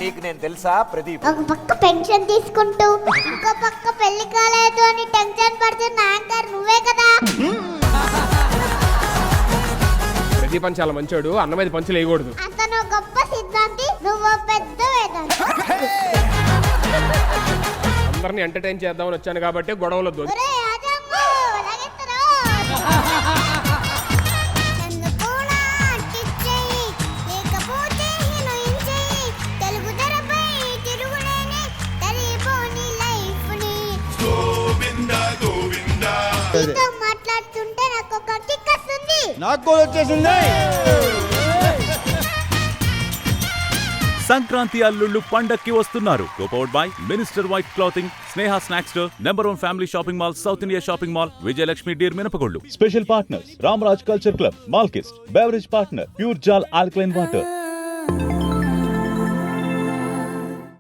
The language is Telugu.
నీకు నేను తెలుసా ప్రదీప్? ఒక పక్క పెన్షన్ తీసుకుంటూ ఇంకో పక్క పెళ్లి కాలేదు అని టెన్షన్ పడుతున్న యాంకర్ నువ్వే కదా. ప్రదీప్ అని చాలా మంచోడు, అన్న మీద పంచులు వేయకూడదు. అతను గొప్ప సిద్ధాంతి, నువ్వు పెద్ద వేదాంతి. అందరిని ఎంటర్టైన్ చేద్దామని వచ్చాను కాబట్టి గొడవలు వద్దు. ఒరేయ్ అజంగు, లగెత్తరా. నన్ను కూడా టిచ్చేయి, లేకపోతే హీరోయిన్చేయి. తెలుగు తెరపై తిరుగులేని తరిపోని లైఫ్ని. నీతో మాట్లాడుతుంటే నాకు ఒక కిక్ వస్తుంది. నాకు కూడా వచ్చేసింది. సంక్రాంతి అల్లుళ్ళు పండక్కి వస్తున్నారు. Copowered by minister white clothing, Sneha snacks store, #1 family shopping mall, south India shopping mall, Vijayalakshmi deer మినపగొళ్ళు. Special partners Ramraj culture club, Malkist, beverage partner pure Jal alkaline water.